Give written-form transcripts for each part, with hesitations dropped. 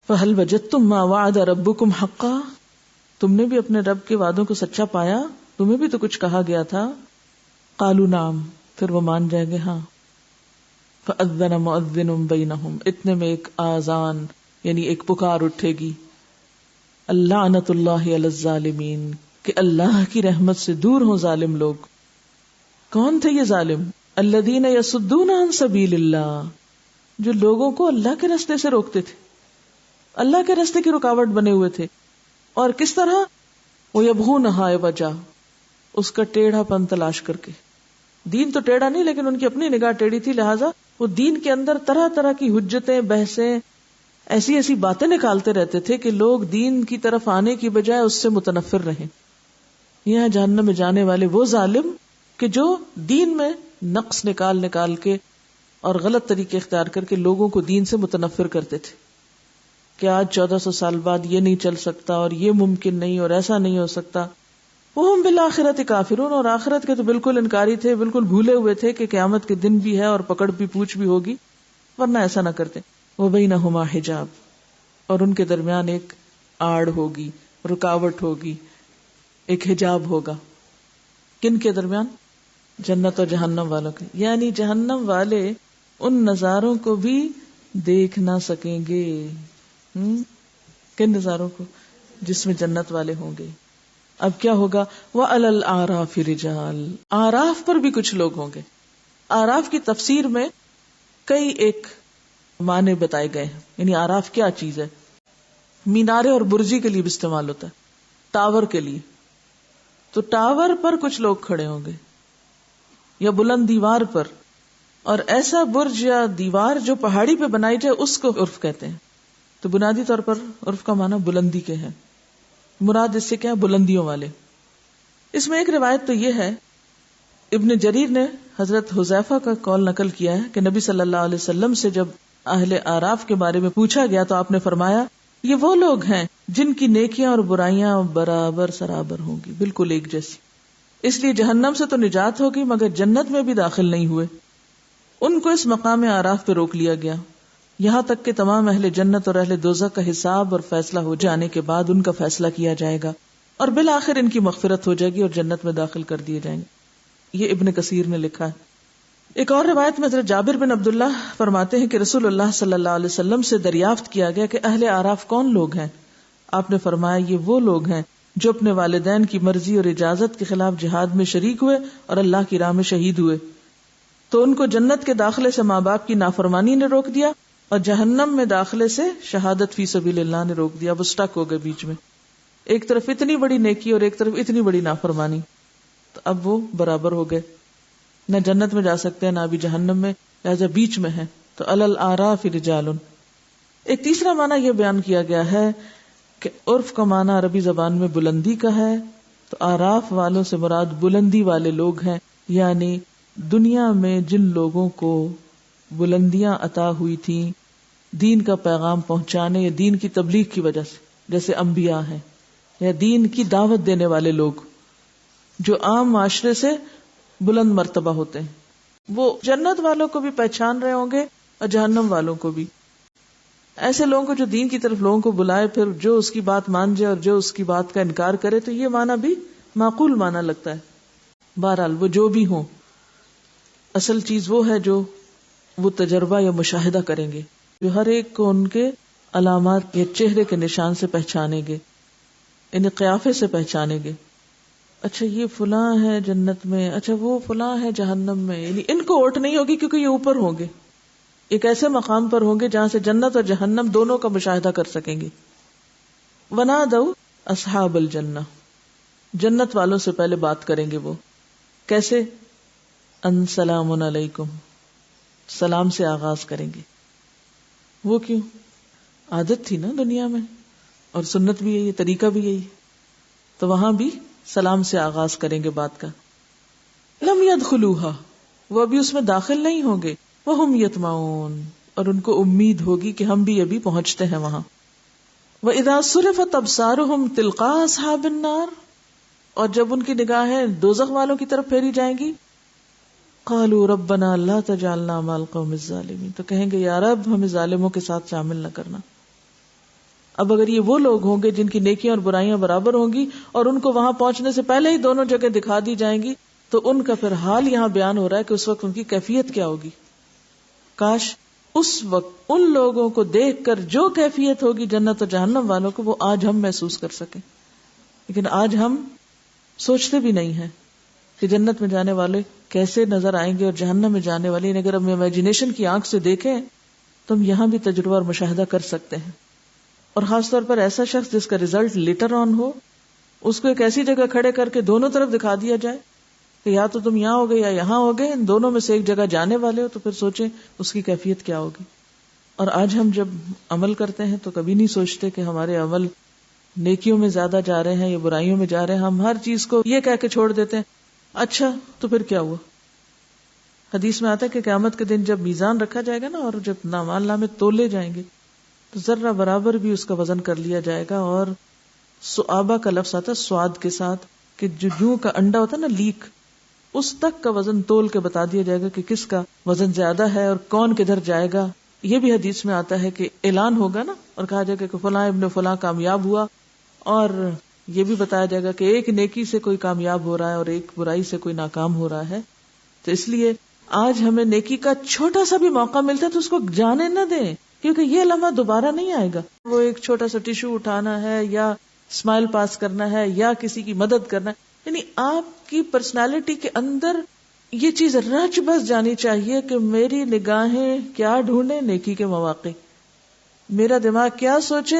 فَهَلْ وَجَدتُّم مَّا وَعَدَ رَبُّكُمْ حَقًّا، تم نے بھی اپنے رب کے وعدوں کو سچا پایا، تمہیں بھی تو کچھ کہا گیا تھا. قالوا نعم، پھر وہ مان جائیں گے ہاں. فَأَذَّنَ مُؤَذِّنٌ بَيْنَهُمْ، اتنے میں ایک آذان یعنی ایک پکار اٹھے گی، اللعنۃ اللہ علی الظالمین، کہ اللہ کی رحمت سے دور ہوں ظالم لوگ. کون تھے یہ ظالم؟ الذین یصدون عن سبیل اللہ، جو لوگوں کو اللہ کے راستے سے روکتے تھے، اللہ کے راستے کی رکاوٹ بنے ہوئے تھے. اور کس طرح؟ وَيَبْغُونَهَا عِوَجًا، اس کا ٹیڑھا پن تلاش کر کے. دین تو ٹیڑھا نہیں، لیکن ان کی اپنی نگاہ ٹیڑھی تھی، لہٰذا وہ دین کے اندر طرح طرح کی حجتیں، بحثیں، ایسی ایسی باتیں نکالتے رہتے تھے کہ لوگ دین کی طرف آنے کی بجائے اس سے متنفر رہیں. یہاں جہنم میں جانے والے وہ ظالم کہ جو دین میں نقص نکال نکال کے اور غلط طریقے اختیار کر کے لوگوں کو دین سے متنفر کرتے تھے کہ آج 1400 سال بعد یہ نہیں چل سکتا اور یہ ممکن نہیں اور ایسا نہیں ہو سکتا. وَهُمْ بِالْآخِرَةِ كَافِرُونَ، اور آخرت کے تو بالکل انکاری تھے، بالکل بھولے ہوئے تھے کہ قیامت کے دن بھی ہے اور پکڑ بھی پوچھ بھی ہوگی، ورنہ ایسا نہ کرتے. وَبَيْنَهُمَا حِجَابٌ، اور ان کے درمیان ایک آڑ ہوگی، رکاوٹ ہوگی، ایک حجاب ہوگا. کن کے درمیان؟ جنت اور جہنم والوں کے. یعنی جہنم والے ان نظاروں کو بھی دیکھ نہ سکیں گے. کن نظاروں کو؟ جس میں جنت والے ہوں گے. اب کیا ہوگا؟ وَعَلَى الْأَعْرَافِ رِجَالٌ، آراف پر بھی کچھ لوگ ہوں گے. آراف کی تفسیر میں کئی ایک معنی بتائے گئے ہیں. یعنی آراف کیا چیز ہے؟ مینارے اور برجی کے لیے بھی استعمال ہوتا ہے، ٹاور کے لیے. تو ٹاور پر کچھ لوگ کھڑے ہوں گے یا بلند دیوار پر، اور ایسا برج یا دیوار جو پہاڑی پہ بنائی جائے اس کو عرف کہتے ہیں. تو بنیادی طور پر عرف کا معنی بلندی کے ہے، مراد اس سے کیا؟ بلندیوں والے. اس میں ایک روایت تو یہ ہے، ابن جریر نے حضرت حذیفہ کا قول نقل کیا ہے کہ نبی صلی اللہ علیہ وسلم سے جب اہل آراف کے بارے میں پوچھا گیا تو آپ نے فرمایا یہ وہ لوگ ہیں جن کی نیکیاں اور برائیاں برابر سرابر ہوں گی، بالکل ایک جیسی. اس لیے جہنم سے تو نجات ہوگی مگر جنت میں بھی داخل نہیں ہوئے. ان کو اس مقام آراف پہ روک لیا گیا یہاں تک کہ تمام اہل جنت اور اہل دوزخ کا حساب اور فیصلہ ہو جانے کے بعد ان کا فیصلہ کیا جائے گا اور بالآخر ان کی مغفرت ہو جائے گی اور جنت میں داخل کر دیے جائیں گے. یہ ابن کثیر نے لکھا ہے. ایک اور روایت میں حضرت جابر بن عبداللہ فرماتے ہیں کہ رسول اللہ صلی اللہ علیہ وسلم سے دریافت کیا گیا کہ اہل آراف کون لوگ ہیں؟ آپ نے فرمایا یہ وہ لوگ ہیں جو اپنے والدین کی مرضی اور اجازت کے خلاف جہاد میں شریک ہوئے اور اللہ کی راہ میں شہید ہوئے. تو ان کو جنت کے داخلے سے ماں باپ کی نافرمانی نے روک دیا اور جہنم میں داخلے سے شہادت فی سبیل اللہ نے روک دیا. وہ سٹک ہو گئے بیچ میں، ایک طرف اتنی بڑی نیکی اور ایک طرف اتنی بڑی نافرمانی. تو اب وہ برابر ہو گئے، نہ جنت میں جا سکتے ہیں نہ ابھی جہنم میں، لہذا بیچ میں ہے. تو علی الاعراف رجال. ایک تیسرا معنی یہ بیان کیا گیا ہے کہ عرف کا معنی عربی زبان میں بلندی کا ہے، تو آراف والوں سے مراد بلندی والے لوگ ہیں، یعنی دنیا میں جن لوگوں کو بلندیاں عطا ہوئی تھیں دین کا پیغام پہنچانے یا دین کی تبلیغ کی وجہ سے، جیسے انبیاء ہیں یا دین کی دعوت دینے والے لوگ جو عام معاشرے سے بلند مرتبہ ہوتے ہیں، وہ جنت والوں کو بھی پہچان رہے ہوں گے اور جہنم والوں کو بھی. ایسے لوگوں کو جو دین کی طرف لوگوں کو بلائے، پھر جو اس کی بات مان جائے اور جو اس کی بات کا انکار کرے، تو یہ معنی بھی معقول معنی لگتا ہے. بہرحال وہ جو بھی ہوں، اصل چیز وہ ہے جو وہ تجربہ یا مشاہدہ کریں گے، جو ہر ایک کو ان کے علامات یا چہرے کے نشان سے پہچانیں گے، انہیں قیافے سے پہچانیں گے. اچھا یہ فلاں ہے جنت میں، اچھا وہ فلاں ہے جہنم میں. یعنی ان کو ووٹ نہیں ہوگی کیونکہ یہ اوپر ہوں گے، ایک ایسے مقام پر ہوں گے جہاں سے جنت اور جہنم دونوں کا مشاہدہ کر سکیں گے. ونادوا اصحاب الجنہ، جنت والوں سے پہلے بات کریں گے وہ. کیسے؟ ان سلام علیکم، سلام سے آغاز کریں گے. وہ کیوں؟ عادت تھی نا دنیا میں، اور سنت بھی یہی، طریقہ بھی یہی، تو وہاں بھی سلام سے آغاز کریں گے بات کا. لم يدخلوها، وہ ابھی اس میں داخل نہیں ہوں گے. وہم یطمعون، اور ان کو امید ہوگی کہ ہم بھی ابھی پہنچتے ہیں وہاں. وَإِذَا صُرِفَتْ أَبْصَارُهُمْ تِلْقَاءَ أَصْحَابِ النَّارِ، اور جب ان کی نگاہیں دوزخ والوں کی طرف پھیری جائیں گی، قَالُوا رَبَّنَا لَا تَجْعَلْنَا مَعَ الْقَوْمِ الظَّالِمِينَ، تو کہیں گے یا رب ہمیں ظالموں کے ساتھ شامل نہ کرنا. اب اگر یہ وہ لوگ ہوں گے جن کی نیکیاں اور برائیاں برابر ہوں گی اور ان کو وہاں پہنچنے سے پہلے ہی دونوں جگہ دکھا دی جائیں گی، تو ان کا پھر حال یہاں بیان ہو رہا ہے کہ اس وقت ان کی کیفیت کیا ہوگی. کاش اس وقت ان لوگوں کو دیکھ کر جو کیفیت ہوگی جنت اور جہنم والوں کو، وہ آج ہم محسوس کر سکیں. لیکن آج ہم سوچتے بھی نہیں ہیں کہ جنت میں جانے والے کیسے نظر آئیں گے اور جہنم میں جانے والے. اگر ہم امیجنیشن کی آنکھ سے دیکھیں تو ہم یہاں بھی تجربہ اور مشاہدہ کر سکتے ہیں. اور خاص طور پر ایسا شخص جس کا ریزلٹ لیٹر آن ہو، اس کو ایک ایسی جگہ کھڑے کر کے دونوں طرف دکھا دیا جائے کہ یا تو تم یہاں ہوگے یا یہاں ہوگے، ان دونوں میں سے ایک جگہ جانے والے ہو، تو پھر سوچیں اس کی کیفیت کیا ہوگی. اور آج ہم جب عمل کرتے ہیں تو کبھی نہیں سوچتے کہ ہمارے عمل نیکیوں میں زیادہ جا رہے ہیں یا برائیوں میں جا رہے ہیں. ہم ہر چیز کو یہ کہہ کے چھوڑ دیتے ہیں اچھا تو پھر کیا ہوا. حدیث میں آتا ہے کہ قیامت کے دن جب میزان رکھا جائے گا نا اور جب اعمال نامے تولے جائیں گے تو ذرہ برابر بھی اس کا وزن کر لیا جائے گا. اور صعابہ کا لفظ آتا ہے سواد کے ساتھ، کہ جو جوں کا انڈا ہوتا ہے نا لیک، اس تک کا وزن تول کے بتا دیا جائے گا کہ کس کا وزن زیادہ ہے اور کون کدھر جائے گا. یہ بھی حدیث میں آتا ہے کہ اعلان ہوگا نا اور کہا جائے گا کہ فلاں ابن فلاں کامیاب ہوا، اور یہ بھی بتایا جائے گا کہ ایک نیکی سے کوئی کامیاب ہو رہا ہے اور ایک برائی سے کوئی ناکام ہو رہا ہے. تو اس لیے آج ہمیں نیکی کا چھوٹا سا بھی موقع ملتا ہے تو اس کو جانے نہ دیں، کیونکہ یہ لمحہ دوبارہ نہیں آئے گا. وہ ایک چھوٹا سا ٹیشو اٹھانا ہے یا اسمائل پاس کرنا ہے یا کسی کی مدد کرنا ہے، یعنی آپ کی پرسنالٹی کے اندر یہ چیز رچ بس جانی چاہیے کہ میری نگاہیں کیا ڈھونڈے، نیکی کے مواقع. میرا دماغ کیا سوچے،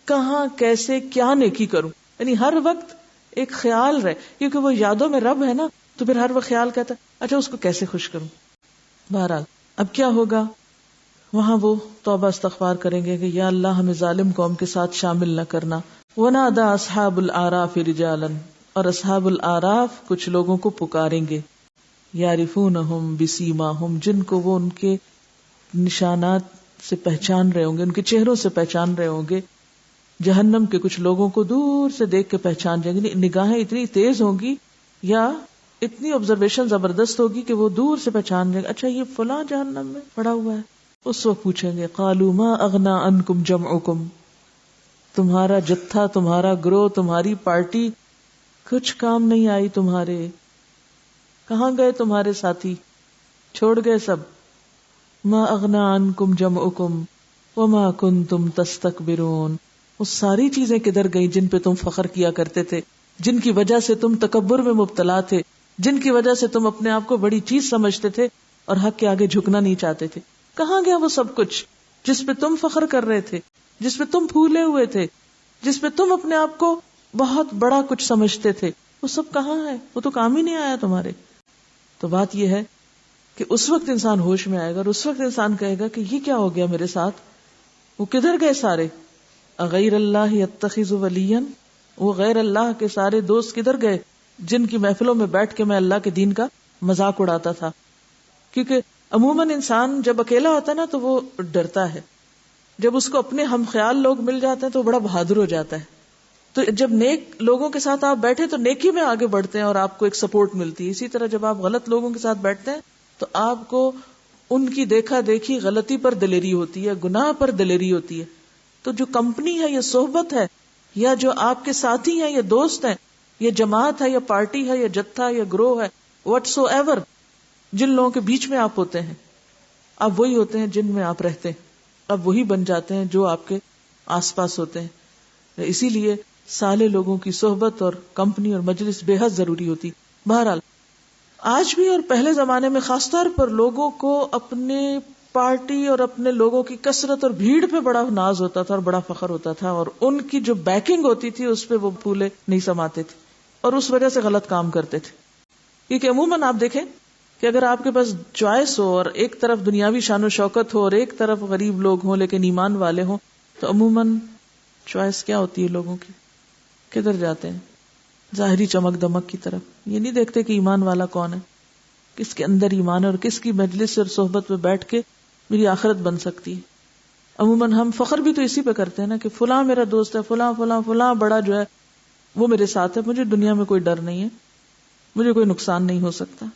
کہاں کیسے کیا نیکی کروں. یعنی ہر وقت ایک خیال رہے، کیونکہ وہ یادوں میں رب ہے نا، تو پھر ہر وقت خیال کہتا ہے اچھا اس کو کیسے خوش کروں. بہرحال اب کیا ہوگا، وہاں وہ توبہ استغفار کریں گے کہ یا اللہ ہمیں ظالم قوم کے ساتھ شامل نہ کرنا. وَنَادَى أَصْحَابُ الْأَعْرَافِ رِجَالًا، اور اصحاب الاعراف کچھ لوگوں کو پکاریں گے، یعرفونہم بسیماہم، جن کو وہ ان کے نشانات سے پہچان رہے ہوں گے، ان کے چہروں سے پہچان رہے ہوں گے. جہنم کے کچھ لوگوں کو دور سے دیکھ کے پہچان جائیں گے. نگاہیں اتنی تیز ہوں گی یا اتنی آبزرویشن زبردست ہوگی کہ وہ دور سے پہچان جائیں گے اچھا یہ فلاں جہنم میں پڑا ہوا ہے. اس وقت پوچھیں گے قالوا ما اغنى عنكم جمعكم، تمہارا جتھا، تمہارا گروہ، تمہاری پارٹی کچھ کام نہیں آئی تمہارے. کہاں گئے تمہارے ساتھی، چھوڑ گئے سب. ما اغنى عنكم جمعكم وما كنتم تستكبرون، وہ ساری چیزیں کدھر گئی جن پہ تم فخر کیا کرتے تھے، جن کی وجہ سے تم تکبر میں مبتلا تھے، جن کی وجہ سے تم اپنے آپ کو بڑی چیز سمجھتے تھے اور حق کے آگے جھکنا نہیں چاہتے تھے. کہاں گیا وہ سب کچھ جس پہ تم فخر کر رہے تھے، جس پہ تم پھولے ہوئے تھے، جس پہ تم اپنے آپ کو بہت بڑا کچھ سمجھتے تھے، وہ سب کہاں ہے؟ وہ تو کام ہی نہیں آیا تمہارے. تو بات یہ ہے کہ اس وقت انسان ہوش میں آئے گا اور اس وقت انسان کہے گا کہ یہ کیا ہو گیا میرے ساتھ، وہ کدھر گئے سارے. غیر اللہ یتخذ ولیا، وہ غیر اللہ کے سارے دوست کدھر گئے جن کی محفلوں میں بیٹھ کے میں اللہ کے دین کا مذاق اڑاتا تھا. کیونکہ عموماً انسان جب اکیلا ہوتا ہے نا تو وہ ڈرتا ہے، جب اس کو اپنے ہم خیال لوگ مل جاتے ہیں تو بڑا بہادر ہو جاتا ہے. تو جب نیک لوگوں کے ساتھ آپ بیٹھے تو نیکی میں آگے بڑھتے ہیں اور آپ کو ایک سپورٹ ملتی ہے. اسی طرح جب آپ غلط لوگوں کے ساتھ بیٹھتے ہیں تو آپ کو ان کی دیکھا دیکھی غلطی پر دلیری ہوتی ہے، گناہ پر دلیری ہوتی ہے. تو جو کمپنی ہے یا صحبت ہے یا جو آپ کے ساتھی ہیں یا دوست ہیں یا جماعت ہے یا پارٹی ہے یا جتھا یا گروہ ہے، واٹس ایور، جن لوگوں کے بیچ میں آپ ہوتے ہیں، اب وہی ہوتے ہیں جن میں آپ رہتے ہیں، اب وہی بن جاتے ہیں جو آپ کے آس پاس ہوتے ہیں. اسی لیے صالح لوگوں کی صحبت اور کمپنی اور مجلس بے حد ضروری ہوتی. بہرحال آج بھی اور پہلے زمانے میں خاص طور پر لوگوں کو اپنے پارٹی اور اپنے لوگوں کی کثرت اور بھیڑ پہ بڑا ناز ہوتا تھا اور بڑا فخر ہوتا تھا، اور ان کی جو بیکنگ ہوتی تھی اس پہ وہ پھولے نہیں سماتے تھے اور اس وجہ سے غلط کام کرتے تھے. کیونکہ عموماً آپ دیکھیں کہ اگر آپ کے پاس چوائس ہو اور ایک طرف دنیاوی شان و شوکت ہو اور ایک طرف غریب لوگ ہوں لیکن ایمان والے ہوں، تو عموماً چوائس کیا ہوتی ہے لوگوں کی؟ کدھر جاتے ہیں؟ ظاہری چمک دمک کی طرف. یہ نہیں دیکھتے کہ ایمان والا کون ہے، کس کے اندر ایمان ہے اور کس کی مجلس اور صحبت میں بیٹھ کے میری آخرت بن سکتی ہے. عموماً ہم فخر بھی تو اسی پہ کرتے ہیں نا کہ فلاں میرا دوست ہے، فلاں فلاں فلاں بڑا جو ہے وہ میرے ساتھ ہے، مجھے دنیا میں کوئی ڈر نہیں ہے، مجھے کوئی نقصان نہیں ہو سکتا.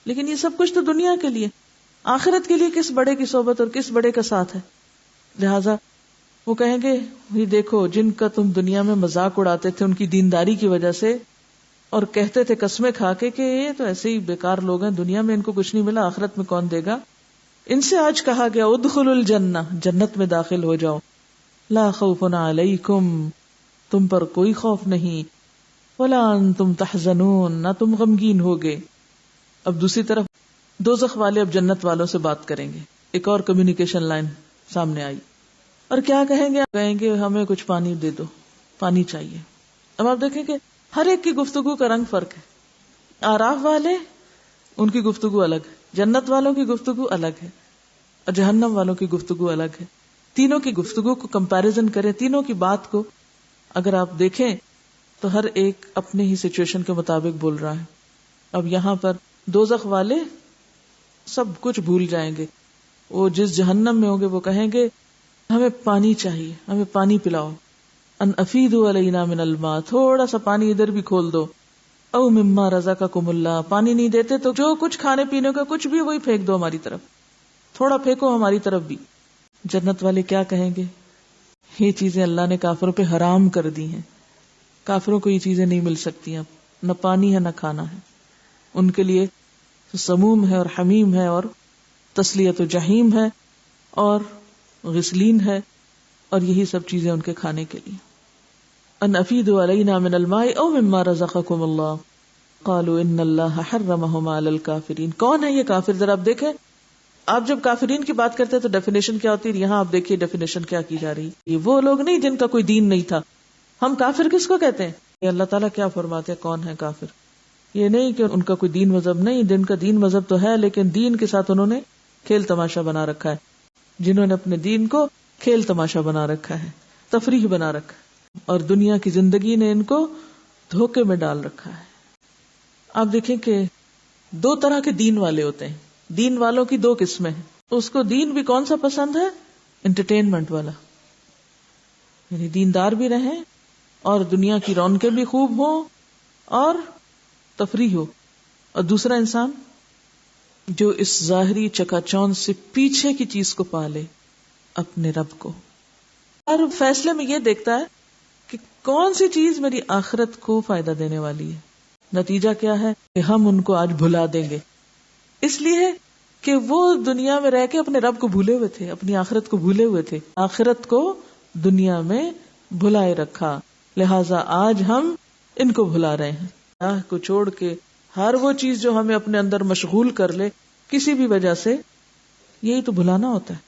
لیکن یہ سب کچھ تو دنیا کے لیے، آخرت کے لیے کس بڑے کی صحبت اور کس بڑے کا ساتھ ہے. لہذا وہ کہیں گے یہ دیکھو جن کا تم دنیا میں مذاق اڑاتے تھے ان کی دینداری کی وجہ سے، اور کہتے تھے قسمیں کھا کے کہ یہ تو ایسے ہی بیکار لوگ ہیں، دنیا میں ان کو کچھ نہیں ملا، آخرت میں کون دے گا، ان سے آج کہا گیا ادخلوا الجنہ، جنت میں داخل ہو جاؤ، لا خوف علیکم، تم پر کوئی خوف نہیں، ولا انتم تحزنون، نہ تم غمگین ہوگے۔ اب دوسری طرف دوزخ والے اب جنت والوں سے بات کریں گے، ایک اور کمیونیکیشن لائن سامنے آئی، اور کیا کہیں گے؟ کہیں گے ہمیں کچھ پانی دے دو، پانی چاہیے۔ اب آپ دیکھیں کہ ہر ایک کی گفتگو کا رنگ فرق ہے، اعراف والے ان کی گفتگو الگ ہے، جنت والوں کی گفتگو الگ ہے، اور جہنم والوں کی گفتگو الگ ہے۔ تینوں کی گفتگو کو کمپیریزن کریں، تینوں کی بات کو اگر آپ دیکھیں تو ہر ایک اپنے ہی سچویشن کے مطابق بول رہا ہے۔ اب یہاں پر دوزخ والے سب کچھ بھول جائیں گے، وہ جس جہنم میں ہوں گے وہ کہیں گے ہمیں پانی چاہیے، ہمیں پانی پلاؤ، ان افیدوا علینا من الماء، تھوڑا سا پانی ادھر بھی کھول دو، او مما رزقکم اللہ، پانی نہیں دیتے تو جو کچھ کھانے پینے کا کچھ بھی وہی پھینک دو ہماری طرف، تھوڑا پھینکو ہماری طرف بھی۔ جنت والے کیا کہیں گے؟ یہ چیزیں اللہ نے کافروں پہ حرام کر دی ہیں، کافروں کو یہ چیزیں نہیں مل سکتی، اب نہ پانی ہے نہ کھانا ہے، ان کے لیے سموم ہے اور حمیم ہے اور تسلیت و جہیم ہے اور غسلین ہے، اور یہی سب چیزیں ان کے کھانے کے لیے۔ ان افیدوا علینا من الماء او مما رزقکم اللہ قالوا ان اللہ حرمہما علی الکافرین۔ کون ہے یہ کافر؟ ذرا آپ دیکھیں، آپ جب کافرین کی بات کرتے ہیں تو ڈیفینیشن کیا ہوتی ہے، یہاں آپ دیکھیے ڈیفینیشن کیا کی جا رہی ہے۔ یہ وہ لوگ نہیں جن کا کوئی دین نہیں تھا۔ ہم کافر کس کو کہتے ہیں؟ یہ اللہ تعالیٰ کیا فرماتے ہیں کون ہے کافر؟ یہ نہیں کہ ان کا کوئی دین مذہب نہیں، جن کا دین مذہب تو ہے لیکن دین کے ساتھ انہوں نے کھیل تماشا بنا رکھا ہے، جنہوں نے اپنے دین کو کھیل تماشا بنا رکھا ہے، تفریح بنا رکھا ہے، اور دنیا کی زندگی نے ان کو دھوکے میں ڈال رکھا ہے۔ آپ دیکھیں کہ دو طرح کے دین والے ہوتے ہیں، دین والوں کی دو قسمیں ہیں۔ اس کو دین بھی کون سا پسند ہے؟ انٹرٹینمنٹ والا، یعنی دیندار بھی رہیں اور دنیا کی رونقیں بھی خوب ہوں اور تفریح ہو، اور دوسرا انسان جو اس ظاہری چکا چوند سے پیچھے کی چیز کو پالے، اپنے رب کو، اور فیصلے میں یہ دیکھتا ہے کہ کون سی چیز میری آخرت کو فائدہ دینے والی ہے۔ نتیجہ کیا ہے کہ ہم ان کو آج بھلا دیں گے، اس لیے کہ وہ دنیا میں رہ کے اپنے رب کو بھولے ہوئے تھے، اپنی آخرت کو بھولے ہوئے تھے، آخرت کو دنیا میں بھلائے رکھا، لہٰذا آج ہم ان کو بھلا رہے ہیں۔ اللہ کو چھوڑ کے ہر وہ چیز جو ہمیں اپنے اندر مشغول کر لے کسی بھی وجہ سے، یہی تو بھلانا ہوتا ہے۔